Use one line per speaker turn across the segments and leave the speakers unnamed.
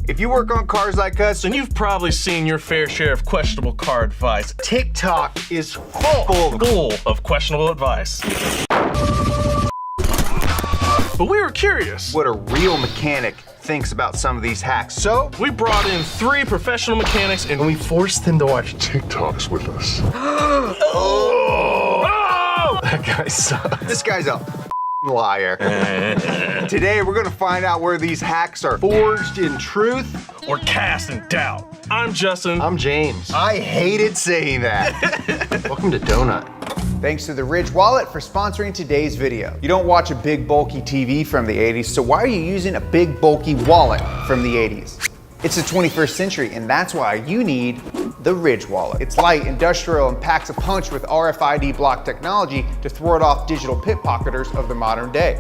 If you work on cars like us,
then you've probably seen your fair share of questionable car advice.
TikTok is full
of questionable advice. But we were curious
what a real mechanic thinks about some of these hacks. So
we brought in 3 professional mechanics and we forced them to watch
TikToks with us.
That guy sucks.
This guy's a liar. Today we're gonna find out where these hacks are forged in truth
or cast in doubt. I'm Justin.
I'm James.
I hated saying that.
Welcome to Donut.
Thanks to the Ridge Wallet for sponsoring today's video. You don't watch a big bulky TV from the 80s, so why are you using a big bulky wallet from the 80s? It's the 21st century, and that's why you need the Ridge Wallet. It's light, industrial, and packs a punch with RFID block technology to thwart off digital pickpocketers of the modern day.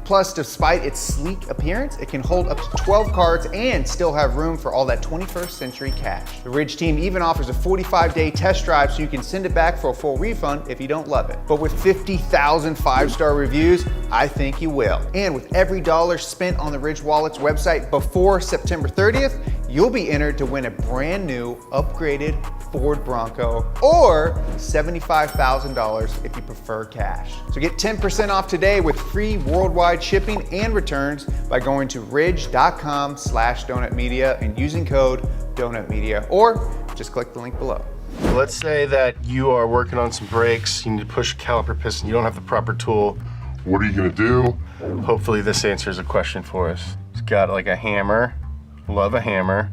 Plus, despite its sleek appearance, it can hold up to 12 cards and still have room for all that 21st century cash. The Ridge team even offers a 45-day test drive so you can send it back for a full refund if you don't love it. But with 50,000 5-star reviews, I think you will. And with every dollar spent on the Ridge Wallet's website before September 30th, you'll be entered to win a brand new, upgraded Ford Bronco or $75,000 if you prefer cash. So get 10% off today with free worldwide shipping and returns by going to ridge.com/donutmedia and using code donutmedia, or just click the link below.
Let's say that you are working on some brakes, you need to push a caliper piston, you don't have the proper tool.
What are you gonna do?
Hopefully this answers a question for us. It's got like a hammer, love a hammer.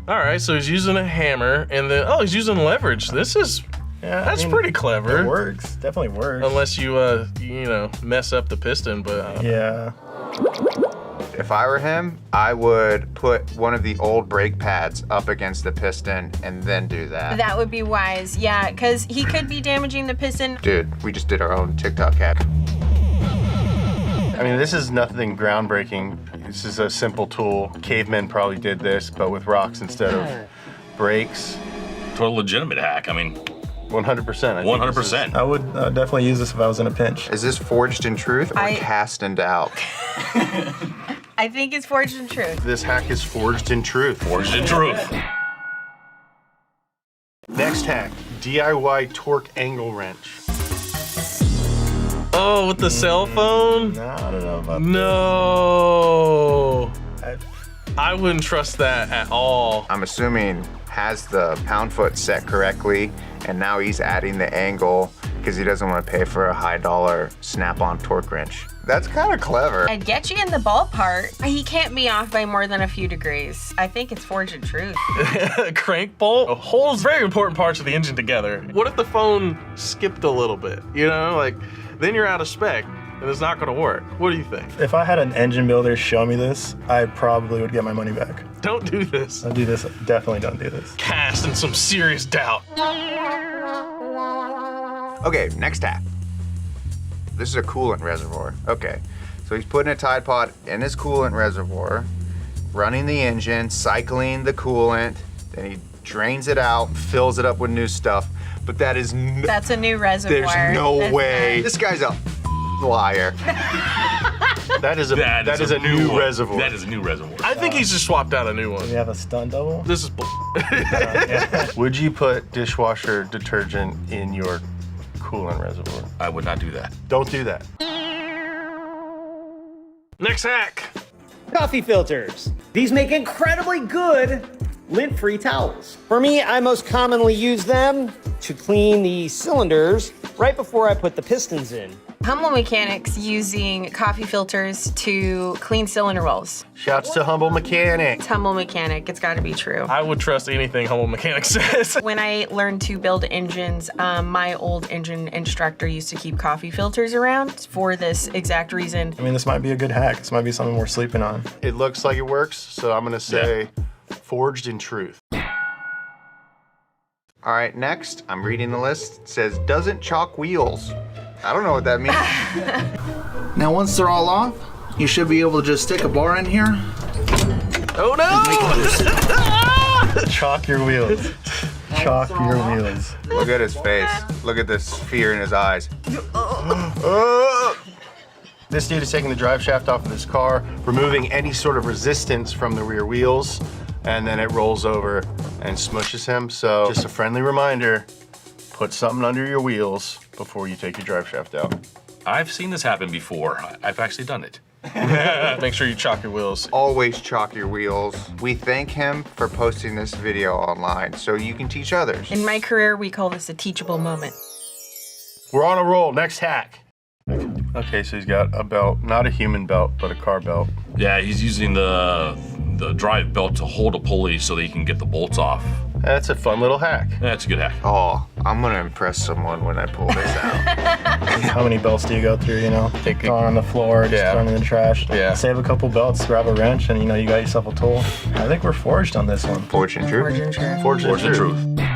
All right, so he's using a hammer, and then, he's using leverage. This is, that's pretty clever.
It works, definitely works.
Unless you, mess up the piston, but.
Yeah.
If I were him, I would put one of the old brake pads up against the piston and then do that.
That would be wise, yeah, because he could be damaging the piston.
Dude, we just did our own TikTok hack.
I mean, this is nothing groundbreaking. This is a simple tool. Cavemen probably did this, but with rocks instead of brakes.
Total legitimate hack. I mean,
100%.
100%.
I would definitely use this if I was in a pinch.
Is this forged in truth or cast in doubt?
I think it's forged in truth.
This hack is forged in truth.
Forged in truth.
Next hack, DIY torque angle wrench.
Oh, with the cell phone?
No, I don't know about
No. I wouldn't trust that at all.
I'm assuming has the pound foot set correctly, and now he's adding the angle because he doesn't want to pay for a high dollar snap-on torque wrench. That's kind of clever.
I'd get you in the ballpark. He can't be off by more than a few degrees. I think it's forged in truth.
Crank bolt holds very important parts of the engine together. What if the phone skipped a little bit? Then you're out of spec and it's not gonna work. What do you think?
If I had an engine builder show me this, I probably would get my money back.
Don't do this.
Don't do this, definitely don't do this.
Cast in some serious doubt.
Okay, next hack. This is a coolant reservoir. Okay, so he's putting a Tide Pod in his coolant reservoir, running the engine, cycling the coolant, then he drains it out, fills it up with new stuff. But that's
a new reservoir.
There's no way.
Not.
This guy's a liar.
That is a new reservoir.
That is a new reservoir.
I think he's just swapped out a new one.
Do we have a stunt double?
This is bull.
Would you put dishwasher detergent in your coolant reservoir?
I would not do that.
Don't do that.
Next hack.
Coffee filters. These make incredibly good lint-free towels. For me, I most commonly use them to clean the cylinders right before I put the pistons in.
Humble Mechanics using coffee filters to clean cylinder rolls.
Shouts to Humble Mechanic.
It's Humble Mechanic, it's gotta be true.
I would trust anything Humble Mechanic says.
When I learned to build engines, my old engine instructor used to keep coffee filters around for this exact reason.
I mean, this might be a good hack. This might be something we're sleeping on.
It looks like it works, so I'm gonna say forged in truth.
All right, next, I'm reading the list. It says, doesn't chalk wheels. I don't know what that means.
Now, once they're all off, you should be able to just stick a bar in here.
Oh no!
Chalk your wheels. Chalk your wheels.
Look at his face. Look at this fear in his eyes.
This dude is taking the drive shaft off of this car, removing any sort of resistance from the rear wheels, and then it rolls over and smushes him. So just a friendly reminder, put something under your wheels before you take your drive shaft out.
I've seen this happen before. I've actually done it.
Make sure you chalk your wheels.
Always chalk your wheels. We thank him for posting this video online so you can teach others.
In my career, we call this a teachable moment.
We're on a roll, next hack. Okay, so he's got a belt, not a human belt, but a car belt.
Yeah, he's using the drive belt to hold a pulley so that he can get the bolts off.
That's a fun little hack.
That's a good hack.
Oh, I'm gonna impress someone when I pull this out.
How many belts do you go through, you know? Take it on the floor, just
Yeah.
throw them in the trash.
Yeah.
Save a couple belts, grab a wrench, and you know, you got yourself a tool. I think we're forged on this one.
Fortune truth.
Origin sure.
Forged in
Forge the
truth.
truth.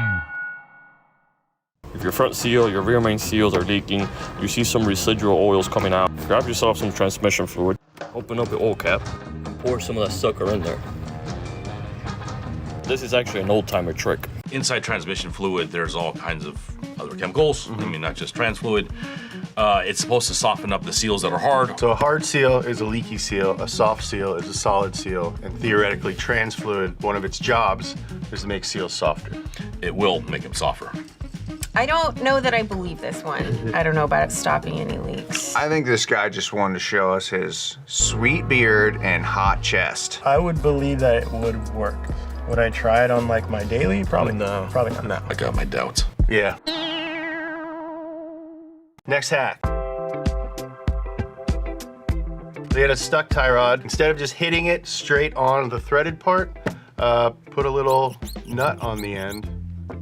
If your front seal, your rear main seals are leaking, you see some residual oils coming out, grab yourself some transmission fluid, open up the oil cap, and pour some of that sucker in there. This is actually an old-timer trick.
Inside transmission fluid, there's all kinds of other chemicals. I mean, not just trans fluid. It's supposed to soften up the seals that are hard.
So a hard seal is a leaky seal, a soft seal is a solid seal, and theoretically trans fluid, one of its jobs is to make seals softer.
It will make them softer.
I don't know that I believe this one. I don't know about it stopping any leaks.
I think this guy just wanted to show us his sweet beard and hot chest.
I would believe that it would work. Would I try it on like my daily? Probably
No.
Probably not.
No.
I got my doubts.
Yeah. Next hack. They had a stuck tie rod. Instead of just hitting it straight on the threaded part, put a little nut on the end,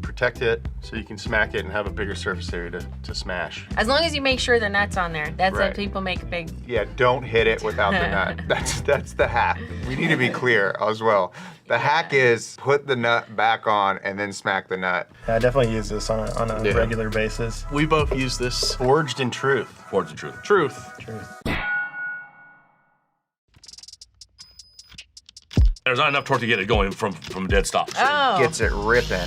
protect it so you can smack it and have a bigger surface area to smash.
As long as you make sure the nut's on there. That's
Right.
what people make a big.
Yeah, don't hit it without the nut. That's the hack. We need to be clear as well. The hack is put the nut back on and then smack the nut.
Yeah, I definitely use this on a
Yeah.
regular basis.
We both use this.
Forged in truth.
Forge the truth.
Truth.
There's not enough torque to get it going from a dead stop.
Oh.
Gets it ripping,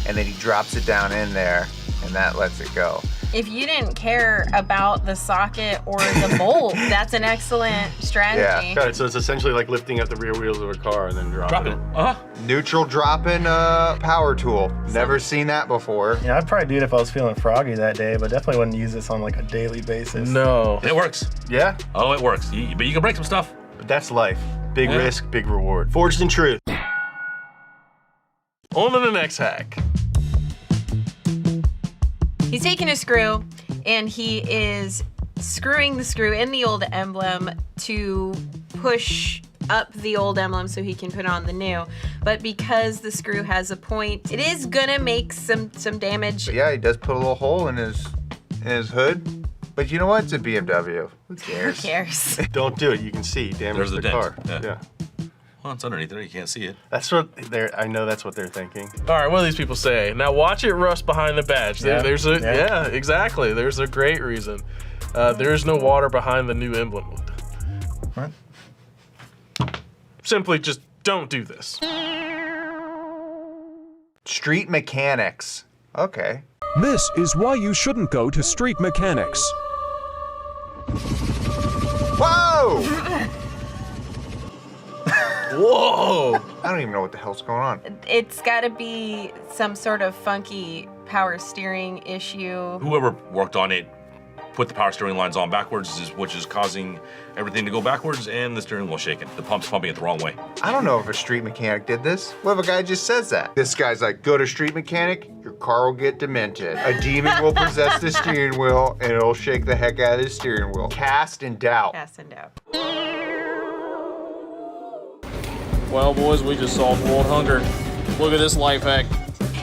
and then he drops it down in there, and that lets it go.
If you didn't care about the socket or the bolt, that's an excellent strategy.
Got it. So it's essentially like lifting up the rear wheels of a car and then dropping
Drop it.
it.
Neutral dropping power tool. Never seen that before.
Yeah, I'd probably do it if I was feeling froggy that day, but definitely wouldn't use this on like a daily basis.
No.
It works.
Yeah,
Oh, it works. But you can break some stuff.
but that's life. Big
Yeah.
risk, big reward. Forged in truth.
On to the next hack.
He's taking a screw and he is screwing the screw in the old emblem to push up the old emblem so he can put on the new. But because the screw has a point, it is gonna make some damage.
But yeah, he does put a little hole in his hood. But you know what? It's a BMW. Who
Who
cares?
cares?
Don't do it. You can see. Damage
There's
the
the dent.
car.
Yeah. Well, it's underneath there. You can't see it.
That's what they're. I know that's what they're thinking.
All right, what do these people say? Now watch it rust behind the badge.
Yeah.
There's a
Yeah.
yeah, exactly. There's a great reason. There is no water behind the new emblem.
What?
Simply just don't do this.
Street mechanics. Okay.
This is why you shouldn't go to street mechanics.
Whoa!
Whoa!
I don't even know what the hell's going on.
It's gotta be some sort of funky power steering issue.
Whoever worked on it put the power steering lines on backwards, which is causing everything to go backwards and the steering wheel shaking. The pump's pumping it the wrong way.
I don't know if a street mechanic did this. What if a guy just says that? This guy's like, go to street mechanic, your car will get demented. A demon will possess the steering wheel and it'll shake the heck out of the steering wheel. Cast in doubt.
Cast in doubt.
Well, boys, we just solved world hunger. Look at this life hack.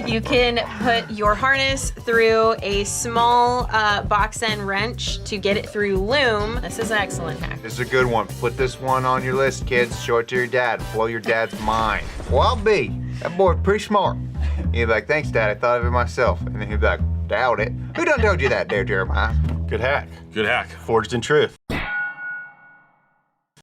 You can put your harness through a small box end wrench to get it through loom. This is an excellent hack.
This is a good one. Put this one on your list, kids. Show it to your dad. Blow your dad's mind. Well, I'll be. That boy's pretty smart. He'd be like, thanks, Dad. I thought of it myself. And then he'd be like, doubt it. Who done told you that there, Jeremiah?
Good hack.
Good hack.
Forged in truth.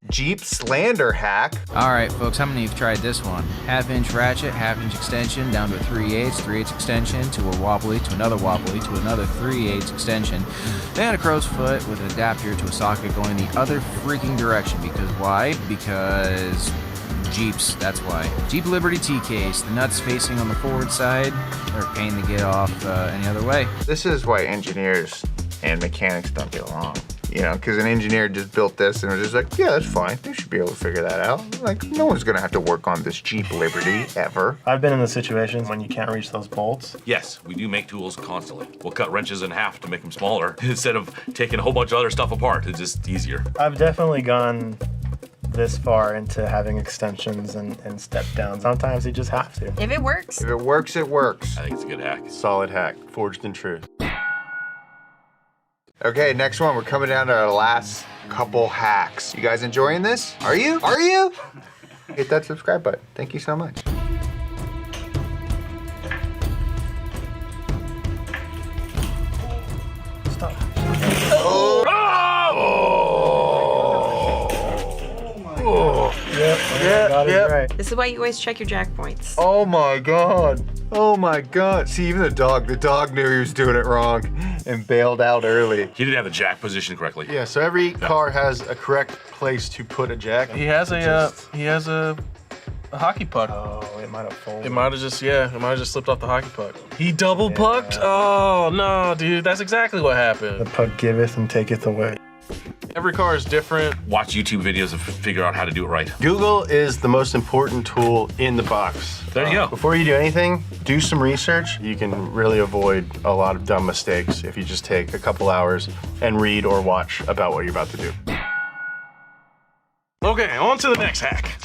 Jeep slander hack.
All right, folks, how many of you have tried this one? Half-inch ratchet, half-inch extension, down to a 3/8 extension, to a wobbly, to another 3/8 extension, then a crow's foot with an adapter to a socket going the other freaking direction. Because why? Because Jeeps, that's why. Jeep Liberty T-case, the nuts facing on the forward side, they're a pain to get off any other way.
This is why engineers and mechanics don't get along. You know, because an engineer just built this and was just like, yeah, that's fine. They should be able to figure that out. Like, no one's gonna have to work on this Jeep Liberty ever.
I've been in the situations when you can't reach those bolts.
Yes, we do make tools constantly. We'll cut wrenches in half to make them smaller instead of taking a whole bunch of other stuff apart. It's just easier.
I've definitely gone this far into having extensions and step downs. Sometimes you just have to.
If it works.
If it works, it works.
I think it's a good hack.
Solid hack, forged in truth.
Okay, next one. We're coming down to our last couple hacks. You guys enjoying this? Are you? Are you? Hit that subscribe button. Thank you so much.
Stop.
Oh!
Got it right.
This is why you always check your jack points.
Oh my God. Oh my God. See, even the dog knew he was doing it wrong and bailed out early.
He didn't have the jack positioned correctly.
Yeah, so every car has a correct place to put a jack.
He has a hockey puck.
Oh, it might have folded.
It might have just slipped off the hockey puck. He double pucked? Oh no, dude, that's exactly what
The
happened.
puck giveth and taketh away.
Every car is different.
Watch YouTube videos and figure out how to do it right.
Google is the most important tool in the box.
There you go.
Before you do anything, do some research. You can really avoid a lot of dumb mistakes if you just take a couple hours and read or watch about what you're about to do.
Okay, on to the next hack.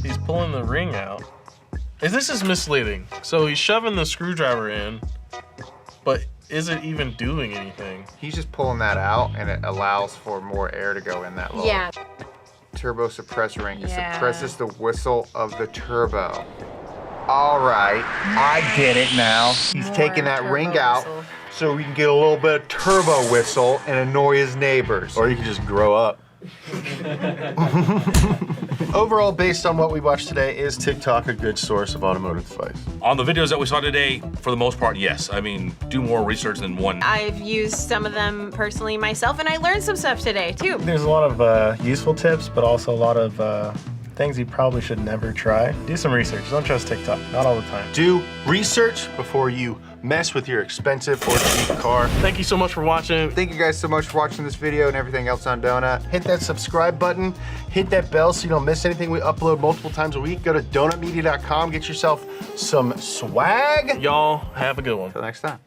He's pulling the ring out. This is misleading. So he's shoving the screwdriver in, but is it even doing anything?
He's just pulling that out and it allows for more air to go in that little
Yeah.
turbo suppressor ring. It
Yeah.
suppresses the whistle of the turbo. All right, I get it now. He's
More
taking that
turbo
ring out
whistle.
so we can get a little bit of turbo whistle and annoy his neighbors.
Or you can just grow up. Overall, based on what we watched today, is TikTok a good source of automotive advice?
On the videos that we saw today, for the most part, yes. I mean, do more research than one.
I've used some of them personally myself, and I learned some stuff today too.
There's a lot of useful tips, but also a lot of things you probably should never try. Do some research. Don't trust TikTok. Not all the time.
Do research before you mess with your expensive or cheap car.
Thank you so much for watching.
Thank you guys so much for watching this video and everything else on Donut.
Hit that subscribe button, hit that bell so you don't miss anything. We upload multiple times a week. Go to donutmedia.com, get yourself some swag.
Y'all have a good one.
Until next time.